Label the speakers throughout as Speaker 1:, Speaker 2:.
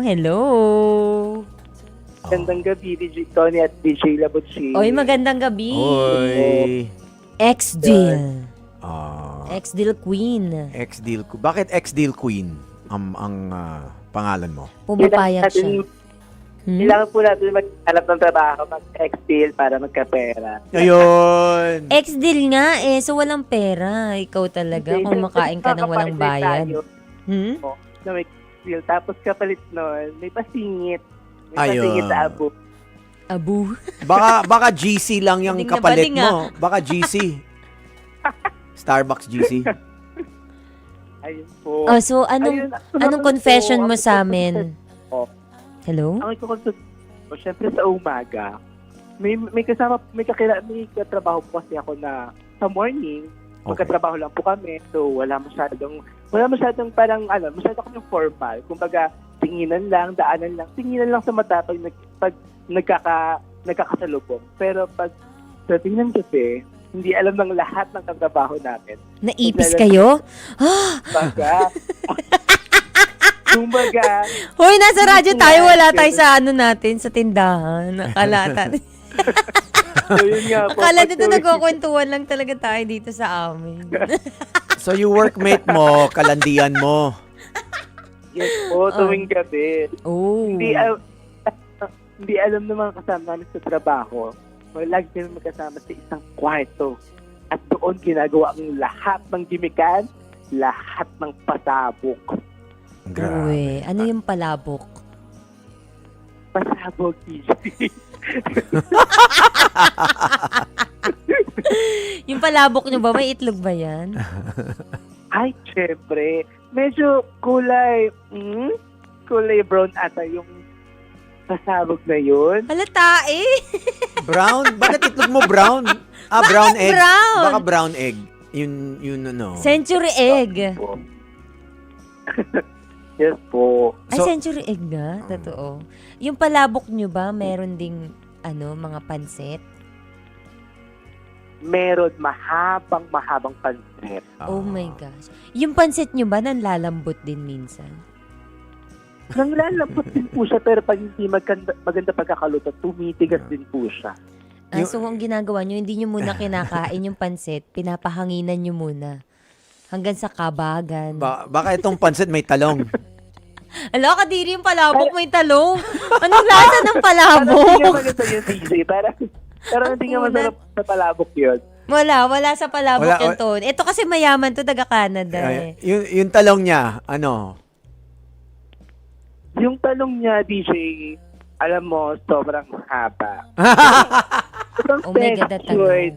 Speaker 1: Hello!
Speaker 2: Magandang gabi, DJ Tony at DJ Labutsi.
Speaker 1: Oy, magandang gabi!
Speaker 3: Oy.
Speaker 1: Ex-Deal.
Speaker 3: Ah,
Speaker 1: Ex-Deal Queen.
Speaker 3: ex-deal ko. Bakit ex-deal queen ang pangalan mo?
Speaker 1: Pumapayat siya.
Speaker 2: Kailangan po natin maghanap ng trabaho, mag-ex-deal para magkapera.
Speaker 3: Ayun.
Speaker 1: Ex-Deal nga eh, so walang pera. Ikaw talaga,
Speaker 2: Hindi,
Speaker 1: kung makain ka ng walang
Speaker 2: makakapag-deal
Speaker 1: bayad.
Speaker 2: tayo, na may deal. Tapos kapalit nun, may pasingit. May
Speaker 3: Ayun.
Speaker 2: pasingit sa abo.
Speaker 1: Abu.
Speaker 3: Baka GC lang yung
Speaker 1: Baling na
Speaker 3: kapalit
Speaker 1: baling,
Speaker 3: mo. Baka GC. Starbucks GC.
Speaker 2: Ayun po.
Speaker 1: Oh, so anong confession mo sa amin?
Speaker 2: po.
Speaker 1: Hello?
Speaker 2: Ang ikukonsulta ko, syempre sa umaga, may katrabaho po kasi ako na sa morning, magkatrabaho lang po kami, so wala masyadong parang, masyado kaming formal. Kumbaga, tinginan lang, daanan lang, tinginan lang sa mata pag nagkakasalubong. Pero pag sa tingnan kasi, hindi alam ng lahat ng katrabaho namin.
Speaker 1: Naipis kayo?
Speaker 2: Kumbaga,
Speaker 1: Hoy, nasa radyo tayo, wala tayo sa natin, sa tindahan. Akala
Speaker 2: so yun nga po.
Speaker 1: Akala dito nagkukwentuhan lang talaga tayo dito sa amin.
Speaker 3: So yung workmate mo, kalandian mo.
Speaker 2: Yes po, tuwing gabi.
Speaker 1: Oh.
Speaker 2: Hindi alam ng mga kasama namin sa trabaho. Lagi kami magkasama sa isang kwarto. At doon ginagawa ang lahat ng gimikan, lahat ng pasabog.
Speaker 1: Uy, ano yung palabok?
Speaker 2: Pasabog, DJ.
Speaker 1: Yung palabok nyo ba, may itlog ba yan?
Speaker 2: Ay, syempre. Medyo kulay brown ata yung pasabog na yun.
Speaker 1: Halata eh.
Speaker 3: Brown? Bakit itlog mo brown? Brown egg.
Speaker 1: brown?
Speaker 3: Baka brown egg. Yun ano.
Speaker 1: Century egg.
Speaker 2: Yes po.
Speaker 1: Ay,
Speaker 3: So-
Speaker 1: century egg nga. Totoo. Yung palabok nyo ba, meron ding mga pansit?
Speaker 2: Meron mahabang pansit.
Speaker 1: Oh my gosh. Yung pansit nyo ba, nanlalambot din minsan?
Speaker 2: Nanglalapot din po siya, pero pag hindi maganda pagkakaluto, tumitigas din po siya.
Speaker 1: So, ang ginagawa nyo, hindi nyo muna kinakain yung pansit, pinapahanginan nyo muna. Hanggang sa kabagan.
Speaker 3: Baka itong pansit may talong.
Speaker 1: Ala, kadiri yung palabok, may talong. Anong lasa ng
Speaker 2: Parang hindi nga
Speaker 1: palabok?
Speaker 2: maganda yun, DJ. Parang hindi nga masarap sa palabok yun.
Speaker 1: Wala sa palabok
Speaker 3: Wala,
Speaker 1: yung tone. Ito kasi mayaman to, taga-Canada eh.
Speaker 3: Yung talong niya, ano?
Speaker 2: Yung talong niya, DJ, alam mo, sobrang haba. Sobrang
Speaker 1: Oh my God,
Speaker 2: textured.
Speaker 1: talong.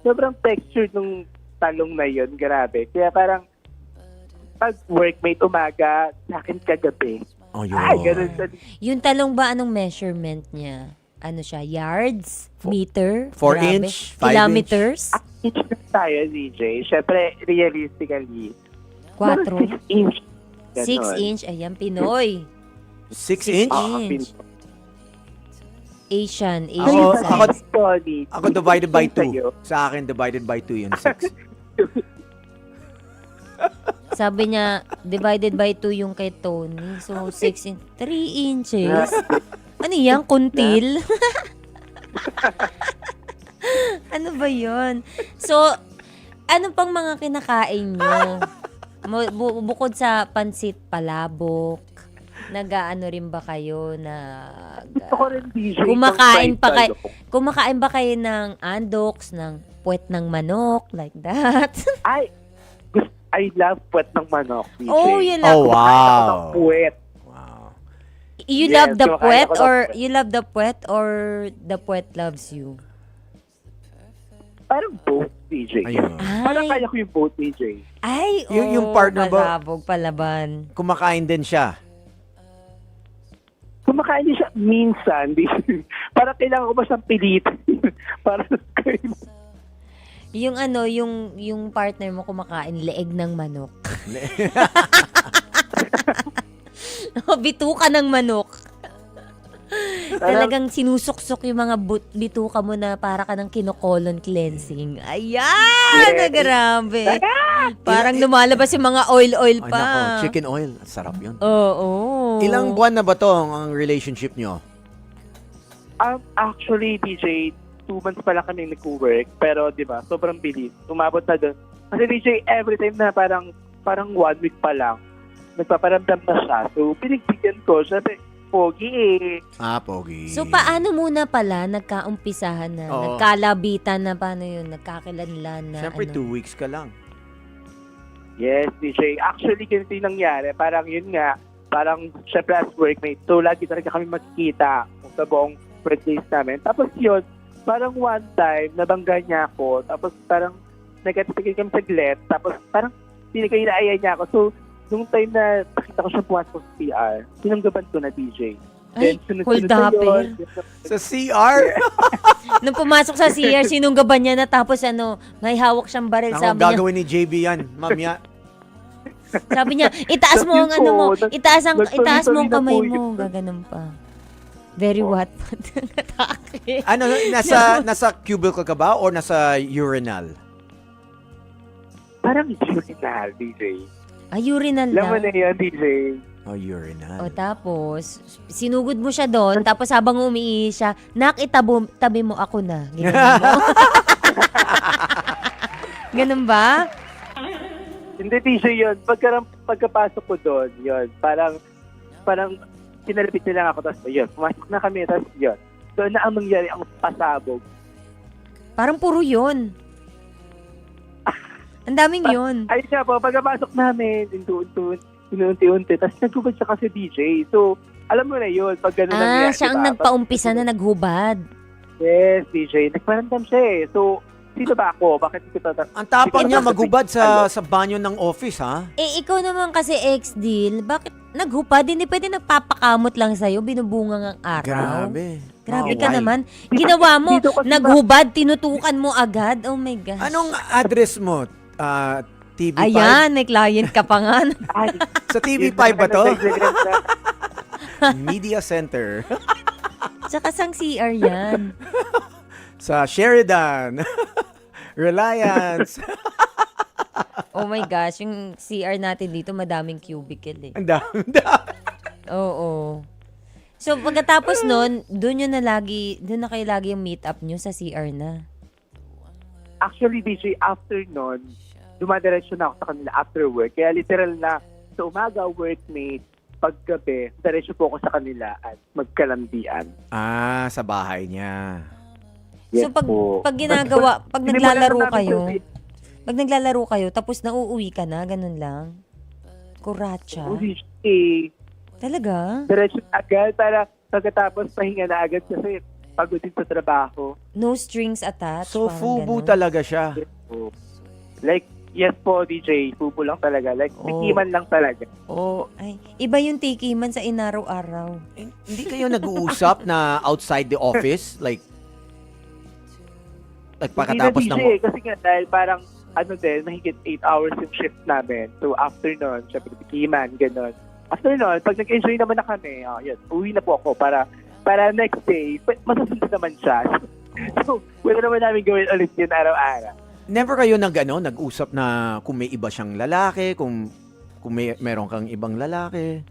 Speaker 2: Sobrang textured nung talong na yun. Grabe. Kaya parang, pag workmate umaga, sa akin kagabi.
Speaker 3: Oh, yun.
Speaker 2: Ay, ganun sa
Speaker 1: Yung talong ba, anong measurement niya? Ano siya? Yards? Meter?
Speaker 3: 4
Speaker 1: Grabe.
Speaker 3: inch? 5
Speaker 1: Kilometers?
Speaker 2: inch na tayo, DJ. Siyempre, realistically,
Speaker 1: 4?
Speaker 2: 6 inch.
Speaker 1: 6 inch? Ayan, Pinoy.
Speaker 3: 6 inch?
Speaker 1: inch. Asian.
Speaker 3: Ako divided by 2. Sa akin, divided by 2 yun, 6.
Speaker 1: Sabi niya, divided by 2 yung kay Tony. So, 6 inch. 3 inches? Ano yan? Kuntil? Ano ba yun? So, ano pang mga kinakain nyo? Bukod sa pansit palabok, nag-ano rin ba kayo
Speaker 2: Gusto ko rin, DJ.
Speaker 1: kumakain ba kayo ng andoks, ng puwet ng manok, like that?
Speaker 2: I love puwet ng manok, DJ.
Speaker 1: Oh, you
Speaker 3: Oh,
Speaker 1: love
Speaker 3: wow.
Speaker 2: Puwet.
Speaker 3: Wow.
Speaker 1: You
Speaker 2: Yes,
Speaker 1: love the
Speaker 2: kumakain
Speaker 1: puwet
Speaker 2: ako ng
Speaker 1: or
Speaker 2: puwet.
Speaker 1: you love the puwet or the puwet loves you?
Speaker 2: Parang both, DJ.
Speaker 3: Ayun.
Speaker 2: Parang
Speaker 1: Ay,
Speaker 2: kaya ko yung both, DJ.
Speaker 1: ay,
Speaker 3: Yung partner ba-
Speaker 1: palabog, palaban.
Speaker 3: Kumakain din siya.
Speaker 2: Kumakain din siya minsan. Parang kailangan ko ba siyang pilitin? Para
Speaker 1: Yung yung partner mo kumakain leeg ng manok. O bituka ng manok. Talagang sinusuksok yung mga bituka mo na para ka ng kinokolon cleansing. Ayan! Na grabe. Parang lumalabas yung mga oil-oil
Speaker 3: Ay,
Speaker 1: pa.
Speaker 3: nako, chicken oil. Sarap yun.
Speaker 1: Oo.
Speaker 3: Ilang buwan na ba to ang relationship nyo?
Speaker 2: Actually, DJ, 2 months pa lang kami nag-work. Pero, di ba, sobrang bilis. Umabot na doon. Kasi DJ, every time na parang 1 week pa lang, nagpaparamdam na siya. So, pinigbigyan ko. Siyempre, pogi eh.
Speaker 3: Pogi.
Speaker 1: So, paano muna pala nagkaumpisahan na?
Speaker 3: Oo.
Speaker 1: Nagkalabitan na? Paano yun? Nagkakilanlan na?
Speaker 3: Siyempre,
Speaker 1: ano?
Speaker 3: 2 weeks ka lang.
Speaker 2: Yes, DJ. Actually, ganito yung nangyari. Parang yun nga, parang syempre as workmate. So, lagi talaga kami magkikita sa buong birthdays namin. Tapos yun, parang one time, nabangga niya ako. Tapos parang nagkatigil kami saglit. Tapos parang pinagkainaayan niya ako. So, nung time na nakita ko siya pumasok sa CR, sinanggaban ko na DJ.
Speaker 1: Ay,
Speaker 2: sunod-sunod
Speaker 1: hold
Speaker 2: na
Speaker 1: up
Speaker 2: yun.
Speaker 3: Sa CR?
Speaker 1: Nung pumasok sa CR, sinunggaban niya na tapos may hawak siyang baril.
Speaker 3: Ang
Speaker 1: Sabi niya,
Speaker 3: gagawin ni JB yan, mamaya.
Speaker 1: sabi niya, itaas mo ang
Speaker 2: Sabi ko,
Speaker 1: mo, itaas mo ang
Speaker 2: nagtuloy-tuloy na
Speaker 1: kamay
Speaker 2: po
Speaker 1: mo.
Speaker 2: yun.
Speaker 1: Gaganon pa. Very what? Atake.
Speaker 3: Ano, nasa cubicle ka ba or nasa urinal?
Speaker 2: Parang urinal, DJ.
Speaker 1: Urinal
Speaker 2: Alam mo
Speaker 1: lang.
Speaker 2: na yun, DJ.
Speaker 3: Urinal.
Speaker 1: O tapos, sinugod mo siya doon, tapos habang umiihi siya, tabi mo ako na. Ginanon mo. Ganun ba?
Speaker 2: Hindi, DJ, yun. Pagkapasok ko doon, yun. Parang pinalapit niya lang ako, tapos yun. Pumasok na kami, tapos yun. Doon na ang mangyari, ang pasabog.
Speaker 1: Parang puro yun. Ang daming yun.
Speaker 2: Ay siya po, pagkapasok namin, inunti-unti, tapos naghubad siya kasi DJ. So, alam mo na yun, pag gano'n nangyari.
Speaker 1: Siya ang
Speaker 2: diba?
Speaker 1: nagpaumpisa na naghubad.
Speaker 2: Yes, DJ. Nagparandam siya eh. So, sino ba ako? Bakit kita...
Speaker 3: Ang tapang niya maghubad sa banyo ng office, ha?
Speaker 1: Ikaw naman kasi ex-deal, bakit naghupad? Hindi pwede nagpapakamot lang sa'yo, binubunga ng araw. Grabe ka
Speaker 3: Why?
Speaker 1: naman. Ginawa mo,
Speaker 2: Dito kasi
Speaker 1: naghubad, tinutukan mo agad. Oh my gosh.
Speaker 3: Anong address mo? TV5?
Speaker 1: Ayan, may client ka pa nga.
Speaker 2: Ay,
Speaker 3: Sa TV5 ba to? Media Center.
Speaker 1: Tsaka sang CR yan.
Speaker 3: Sa Sheridan. Reliance.
Speaker 1: Oh my gosh, yung CR natin dito, madaming cubicle eh.
Speaker 3: Ang dami.
Speaker 1: Oo. So, pagkatapos nun, doon na kayo lagi yung meet up nyo sa CR na.
Speaker 2: actually, DJ, after nun, dumadiretso na ako sa kanila after work. Kaya literal na sa umaga, workmate, paggabi, diretso po ako sa kanila at magkalandian.
Speaker 3: Sa bahay niya.
Speaker 1: So, pag ginagawa, pag naglalaro kayo, tapos nauuwi ka na, ganun lang? Kuratsa? Talaga?
Speaker 2: Diretso agad para pagkatapos pahinga na agad kasi pagod din sa trabaho.
Speaker 1: No strings attached?
Speaker 3: So,
Speaker 1: parang
Speaker 3: fubu
Speaker 1: ganun.
Speaker 3: talaga siya.
Speaker 2: Yes po. Like, yes po, DJ. Fubo lang talaga. Like, tikiman lang talaga.
Speaker 1: Ay, iba yung tikiman sa inaraw-araw.
Speaker 3: Hindi kayo nag-uusap na outside the office? Like pagkatapos
Speaker 2: Hindi na,
Speaker 3: ng...
Speaker 2: DJ, kasi nga dahil parang mahigit 8 hours yung shift namin. So, after nun, syempre, tikiman, gano'n. After nun, pag nag-enjoy naman na kami, yun, uwi na po ako para next day, masusunod naman siya. So, wala naman namin gawin ulit yun araw-araw.
Speaker 3: Never kayo nag-usap na kung may iba siyang lalaki, kung meron kang ibang lalaki?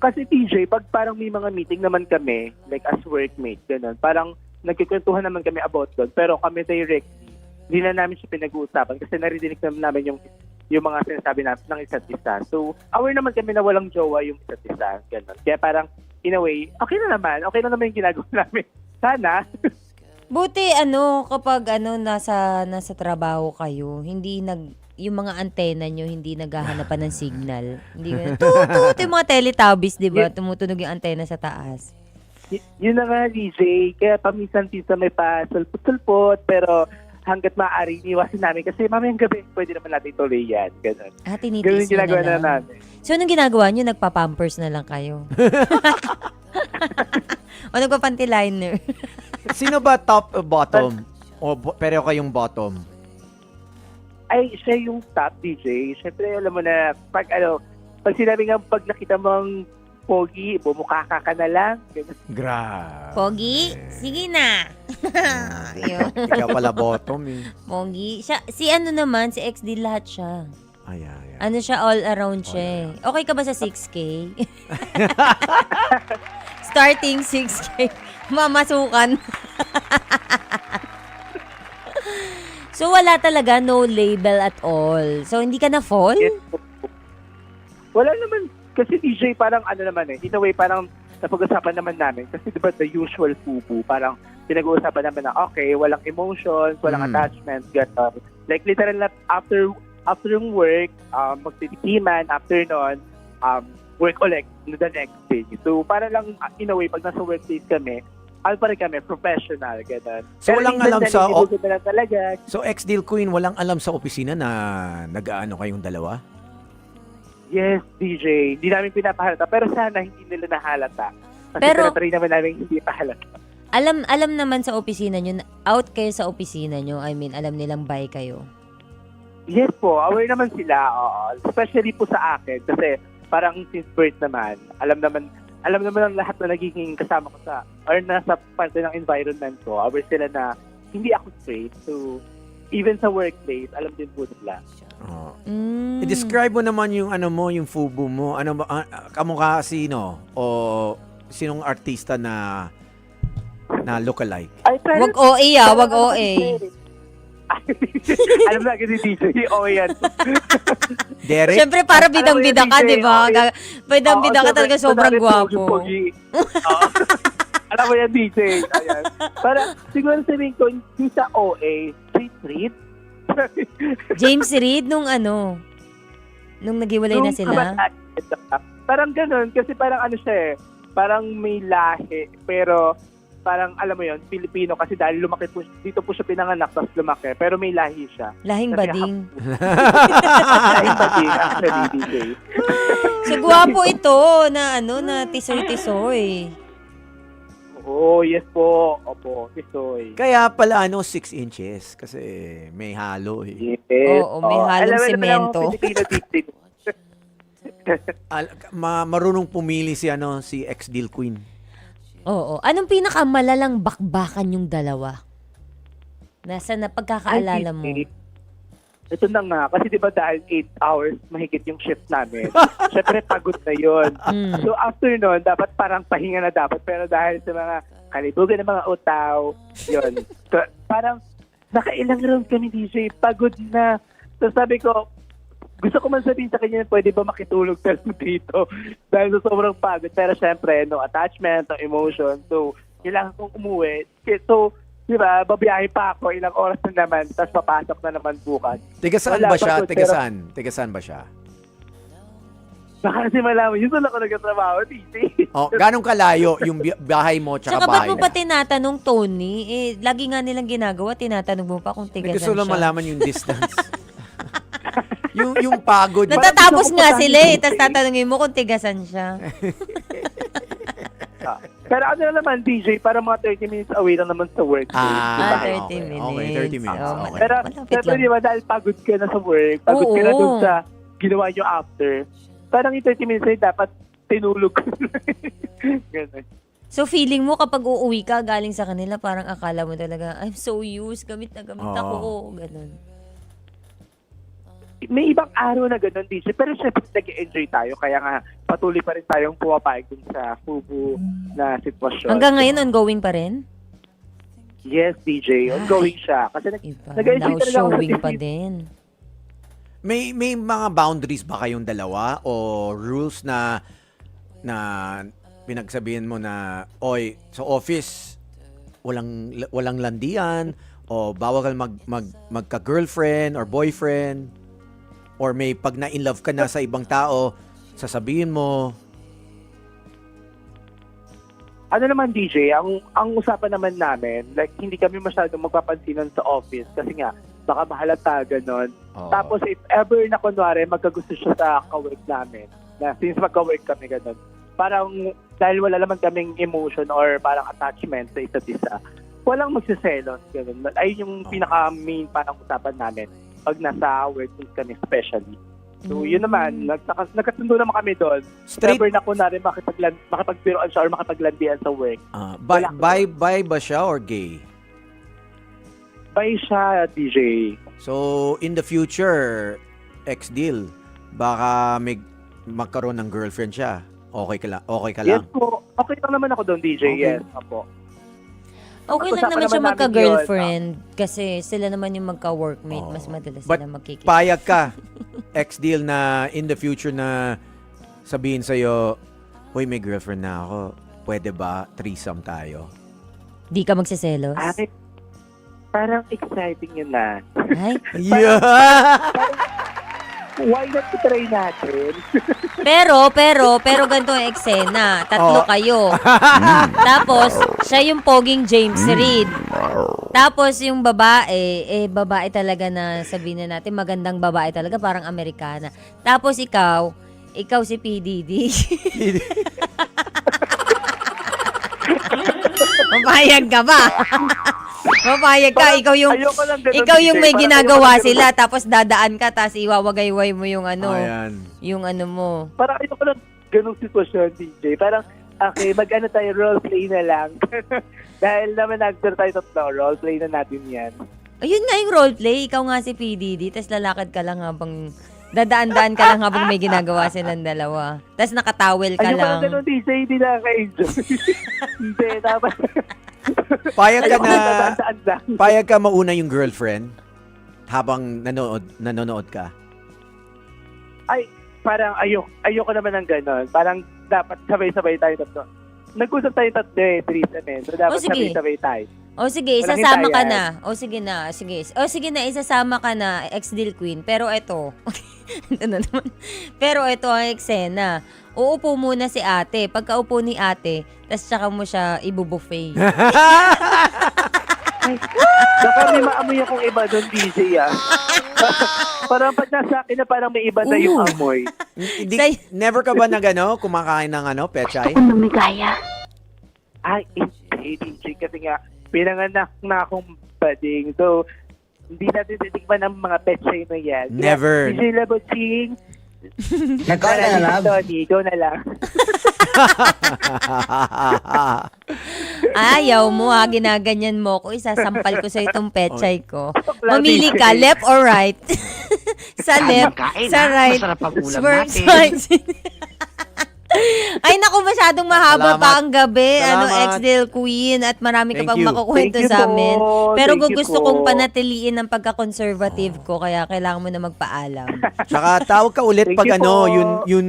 Speaker 2: Kasi TJ, pag parang may mga meeting naman kami, like as workmate, gano'n, parang nagkikwentuhan naman kami about doon. Pero kami directly, hindi na namin siya pinag-uusapan kasi narinig namin yung mga sinasabi namin ng isa't isa. So, aware naman kami na walang jowa yung isa't isa. Gano'n. Kaya parang, in a way, okay na naman yung ginagawa namin. Sana.
Speaker 1: Buti kapag nasa trabaho kayo, hindi yung mga antena nyo hindi naghahanapan ng signal. Hindi tutut yung mga Teletubbies, 'di ba? Tumutunog yung antena sa taas.
Speaker 2: Yun na nga, DJ. Kaya paminsan-minsan may sulpot-sulpot, pero hanggat maaari, iniwasin namin. Kasi mamayang gabi, pwede naman natin tuloy yan. Ganun.
Speaker 1: Tinitiis
Speaker 2: Ganun yung ginagawa
Speaker 1: na lang.
Speaker 2: namin.
Speaker 1: So, anong ginagawa nyo? Nagpa-pampers na lang kayo? O nagpa-panty-liner?
Speaker 3: Sino ba top o bottom? Pero kayong bottom?
Speaker 2: Ay, siya yung top DJ. Siyempre, alam mo na, pag sinabi nga, pag nakita mong Pogi, bumukha ka na lang. Ganun.
Speaker 3: Grabe.
Speaker 1: Pogi, sige na. Yun.
Speaker 3: Ikaw pala bottom eh.
Speaker 1: Pogi. Siya, si ano naman, si XD lahat siya.
Speaker 3: Ayan.
Speaker 1: Ano siya, all around siya. Okay ka ba sa 6K? Starting 6K. Mamasukan. So, wala talaga, no label at all. So, hindi ka na-fall?
Speaker 2: Yes po. Wala naman, kasi DJ parang ano naman in a way parang napag-usapan naman namin. Kasi diba the usual fubu, parang pinag-uusapan naman na okay, walang emotions, walang attachments, gano'n. Like literal na after yung work, magtitikiman, after nun, work ulit the next day. So para lang in a way, pag nasa workplace kami, pa rin kami, professional, gano'n.
Speaker 3: So, walang alam sa...
Speaker 2: na talaga.
Speaker 3: So, ex-deal queen, walang alam sa opisina na nag-aano kayong dalawa?
Speaker 2: Yes, DJ. Hindi namin pinapahalata. Pero sana hindi nila nahalata. Kasi
Speaker 1: Pero-
Speaker 2: tinatry naman namin hindi pahalata.
Speaker 1: Alam naman sa opisina nyo, out kayo sa opisina nyo. I mean, alam nilang bye kayo.
Speaker 2: Yes po, aware naman sila. Oo. Especially po sa akin. Kasi parang since birth naman, alam naman ang lahat na nagiging kasama ko sa, or nasa parte ng environment ko. Aware sila na hindi ako straight. So, even sa workplace, alam din po nila.
Speaker 3: Oh.
Speaker 1: Mm.
Speaker 3: I-describe mo naman yung ano mo, yung fubu mo. Ano ba, kamukha sino? O sinong artista na lookalike?
Speaker 2: Ay, pero,
Speaker 1: Wag OA wag OA.
Speaker 2: alam na kasi DJ, yan.
Speaker 3: Derek?
Speaker 1: Siyempre, para
Speaker 2: Alam mo
Speaker 1: bidang-bida
Speaker 2: yun,
Speaker 1: ka,
Speaker 2: DJ,
Speaker 1: di ba?
Speaker 2: okay.
Speaker 1: Bidang-bida ka talaga, sobrang gwapo.
Speaker 2: Alam mo yan, DJ. Ayan. Para, siguro sabihin ko, yung sa OA, street.
Speaker 1: James Reid nung naghiwalay na sila.
Speaker 2: Parang ganun, kasi parang ano siya parang may lahi, pero parang alam mo yon Pilipino kasi dahil lumaki po, dito po siya pinanganak, tapos lumaki, pero may lahi siya.
Speaker 1: Lahing
Speaker 2: Kasi
Speaker 1: bading.
Speaker 2: Lahing bading, actually, DJ.
Speaker 1: So, gwapo ito na na tisoy-tisoy.
Speaker 2: Oo, yes po. Opo, Tisoy.
Speaker 3: Kaya pala 6 inches kasi may halo eh.
Speaker 2: Yes.
Speaker 1: Oo, may halong
Speaker 2: alam mo naman
Speaker 1: semento.
Speaker 2: ang Pilipino dito.
Speaker 3: Marunong pumili si ex-deal queen.
Speaker 1: Oo. Anong pinakamalalang bakbakan yung dalawa? Nasa napagkakaalala mo?
Speaker 2: Ito na nga, kasi di ba dahil 8 hours mahigit yung shift namin, syempre pagod na yun.
Speaker 1: Mm.
Speaker 2: So after nun, dapat parang pahinga na dapat, pero dahil sa mga kalibugan ng mga utaw, yun. So, parang nakailang round kami DJ, pagod na. So sabi ko, gusto ko man sabihin sa kanya, pwede ba makitulog ka lang dito? Dahil sa sobrang pagod. Pero syempre, no attachment, no emotion. So, kailangan kong umuwi. So, di ba, babiyahe pa ako, ilang oras na naman, tapos papasok na naman bukas.
Speaker 3: Tigasaan
Speaker 2: Wala
Speaker 3: ba siya?
Speaker 2: pa po, pero-
Speaker 3: Tigasaan ba siya?
Speaker 2: Baka kasi malaman, yun doon ako nagkatrabaho, DJ.
Speaker 3: Oh, ganong kalayo yung bahay mo tsaka
Speaker 1: Tsaka ba't
Speaker 3: bahay
Speaker 1: mo pa
Speaker 3: niya?
Speaker 1: tinatanong, Tony? Lagi nga nilang ginagawa, tinatanong mo pa kung
Speaker 3: Hindi,
Speaker 1: tigasan
Speaker 3: gusto lang
Speaker 1: siya.
Speaker 3: malaman yung distance. yung pagod.
Speaker 1: Natatapos
Speaker 2: Bakit
Speaker 1: nga
Speaker 2: ako
Speaker 1: sila
Speaker 2: pa-
Speaker 1: tapos tatanungin mo kung tigasan siya.
Speaker 2: Pero ano na naman, DJ, para mga 30 minutes away lang naman sa work.
Speaker 1: Ah,
Speaker 3: okay,
Speaker 1: 30 minutes.
Speaker 3: Okay, 30 minutes.
Speaker 1: Oh,
Speaker 3: Okay.
Speaker 2: Pero,
Speaker 1: malapit
Speaker 2: syempre,
Speaker 1: lang.
Speaker 2: di ba, dahil pagod ka na sa work, pagod ka na
Speaker 1: Oo.
Speaker 2: dun sa ginawa nyo after, parang yung 30 minutes ay dapat tinulog ko. Ganun.
Speaker 1: So feeling mo kapag uuwi ka galing sa kanila, parang akala mo talaga, I'm so used, gamit na gamit ako. Ganun.
Speaker 2: May ibang araw na ganun, DJ, pero syempre nag-enjoy tayo, kaya nga patuloy pa rin tayong pumapayag dun sa fubu na sitwasyon.
Speaker 1: Hanggang ngayon, ongoing pa rin?
Speaker 2: Yes, DJ, ongoing siya. Kasi
Speaker 1: Iba.
Speaker 2: nag-enjoy
Speaker 1: Now
Speaker 2: talaga ako sa
Speaker 1: showing pa
Speaker 2: TV.
Speaker 1: din.
Speaker 3: May mga boundaries ba kayong dalawa o rules na pinagsabihan mo na oy sa office walang landian o bawal ka magka-girlfriend or boyfriend or may pag na-in love ka na sa ibang tao sasabihin mo
Speaker 2: Ano naman, DJ, ang usapan naman namin, like, hindi kami masyadong magpapansinan sa office kasi nga, baka mahalata, ganon.
Speaker 3: Oo.
Speaker 2: Tapos, if ever na kunwari, magkagusto siya sa ka-work namin, na since magka-work kami, ganon, parang, dahil wala naman kaming emotion or parang attachment sa isa't isa, walang magsiselos, ganon. Ay yung pinaka-main parang usapan namin, pag nasa workplace kami especially. So, yun naman, nagkasundo naman kami doon.
Speaker 3: Straight,
Speaker 2: Never na ko na rin makipagbiroan siya or makipaglandian sa work.
Speaker 3: bi ba siya or gay?
Speaker 2: Bye siya, DJ.
Speaker 3: So, in the future, ex-deal, baka magkaroon ng girlfriend siya. Okay ka lang?
Speaker 2: Yes po. Okay lang naman ako doon, DJ.
Speaker 3: Okay.
Speaker 2: Yes, apo.
Speaker 1: Okay lang
Speaker 2: Pag-usapan
Speaker 1: naman siya
Speaker 2: naman namin
Speaker 1: magka-girlfriend kasi sila naman yung magka-workmate.
Speaker 3: Oo.
Speaker 1: Mas madalas
Speaker 3: But
Speaker 1: sila magkikita.
Speaker 3: Payag ka, ex-deal na in the future na sabihin sa'yo, "Hoy, may girlfriend na ako. Pwede ba threesome tayo?"
Speaker 1: Di ka magsiselos?
Speaker 2: Ay, parang exciting yun na.
Speaker 1: Ay,
Speaker 3: Yeah!
Speaker 2: Why not try natin?
Speaker 1: pero ganito ang eksena. Tatlo
Speaker 3: Oo.
Speaker 1: kayo. Tapos, siya yung poging James Reid. Tapos, yung babae, babae talaga na sabihin na natin, magandang babae talaga, parang Amerikana. Tapos, ikaw si PDD. Mapayag ka ba? Mapayag ka, ikaw yung
Speaker 2: Ayoko lang ganun,
Speaker 1: ikaw yung
Speaker 2: DJ.
Speaker 1: may
Speaker 2: Parang
Speaker 1: ginagawa
Speaker 2: ayoko lang
Speaker 1: sila, tapos dadaan ka, tapos iwawagay-way mo yung
Speaker 3: Ayan.
Speaker 1: yung ano mo.
Speaker 2: Parang ayoko lang ganung sitwasyon, DJ. Parang, okay, mag-ano tayo, roleplay na lang. Dahil naman actor tayo tatlo, roleplay na natin yan.
Speaker 1: Ayun nga yung roleplay, ikaw nga si PDD, tapos lalakad ka lang habang, dadaan-daan ka lang habang may ginagawa silang dalawa. Tapos nakatawel ka
Speaker 2: Ayoko lang
Speaker 1: lang.
Speaker 2: ganun, DJ. Hindi na ka-enjoy. Hindi, dapat.
Speaker 3: Payag ka
Speaker 2: Ayoko
Speaker 3: na,
Speaker 2: lang dadaan lang.
Speaker 3: payag ka mauna yung girlfriend habang nanonood ka.
Speaker 2: Ay, parang ayoko naman ng gano'n. Parang dapat sabay-sabay tayo tatlo. Nag-usap tayo tatlo threesome. So dapat
Speaker 1: sige.
Speaker 2: sabay-sabay tayo.
Speaker 1: O sige,
Speaker 2: Walang
Speaker 1: isasama ka
Speaker 2: hintayan.
Speaker 1: na. O sige na, sige. O sige na, isasama ka na, ex-deal queen. Pero eto, ito na naman. Pero eto ang eksena. Uupo muna si ate. Pagkaupo ni ate, tas tsaka mo siya ibubuffet.
Speaker 2: Baka may maamoy akong iba doon, DJ ah. Parang pag nasa akin na parang may iba na yung amoy.
Speaker 3: Never ka ba kumakain ng pechay?
Speaker 2: Ay, hindi, DJ. Kasi nga, pinanganak na akong bading. So, hindi natin titikman ang mga pechay na yan. Kaya,
Speaker 3: Never.
Speaker 2: DJ Laboching,
Speaker 4: Nagkain ka na, love?
Speaker 2: Tony, ikaw na lang.
Speaker 1: Ayaw mo ha, ginaganyan mo ko. Isasampal ko sa itong pechay ko.
Speaker 2: Lang,
Speaker 1: Mamili
Speaker 2: DJ.
Speaker 1: ka, left or right? Sa left,
Speaker 4: Kain,
Speaker 1: sa
Speaker 4: ha?
Speaker 1: right.
Speaker 4: Masarap ang ulam
Speaker 1: swerve
Speaker 4: natin.
Speaker 1: sides. Ay naku, masyadong mahaba
Speaker 3: Salamat.
Speaker 1: pa ang gabi.
Speaker 3: Salamat.
Speaker 1: Ex-Deal Queen at marami ka
Speaker 3: Thank
Speaker 1: pang
Speaker 3: you.
Speaker 1: makukwento
Speaker 2: Thank you
Speaker 1: sa
Speaker 2: po.
Speaker 1: amin. Pero
Speaker 2: Thank you
Speaker 1: gusto
Speaker 2: po.
Speaker 1: kong panatiliin ang pagka-conservative ko kaya kailangan mo na magpaalam.
Speaker 3: Tsaka tawag ka ulit
Speaker 2: Thank
Speaker 3: pag
Speaker 2: you po.
Speaker 3: yun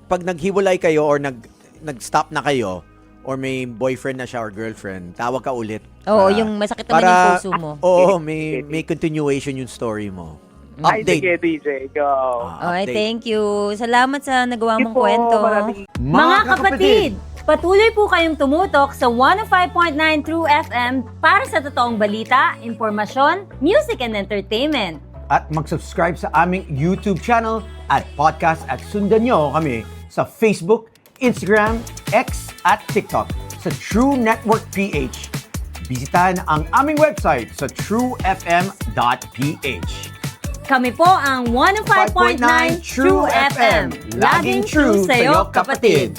Speaker 3: pag naghiwalay kayo or nag-stop na kayo or may boyfriend na siya or girlfriend, tawag ka ulit.
Speaker 1: Oo,
Speaker 3: Para-
Speaker 1: yung masakit naman yung puso mo.
Speaker 3: Oo, may continuation yung story mo.
Speaker 2: Ay,
Speaker 3: Update.
Speaker 2: sige, DJ. Go.
Speaker 1: Okay,
Speaker 3: Update.
Speaker 1: thank you. Salamat sa nagawa
Speaker 2: Thank
Speaker 1: mong
Speaker 2: you po.
Speaker 1: kwento.
Speaker 2: Maraming
Speaker 5: Mga kapatid, patuloy po kayong tumutok sa 105.9 True FM para sa totoong balita, impormasyon, music and entertainment.
Speaker 6: At mag-subscribe sa aming YouTube channel at podcast at sundan nyo kami sa Facebook, Instagram, X at TikTok sa True Network PH. Bisitahan ang aming website sa truefm.ph.
Speaker 5: Kami po ang 105.9 True FM. Laging true sa'yo, kapatid.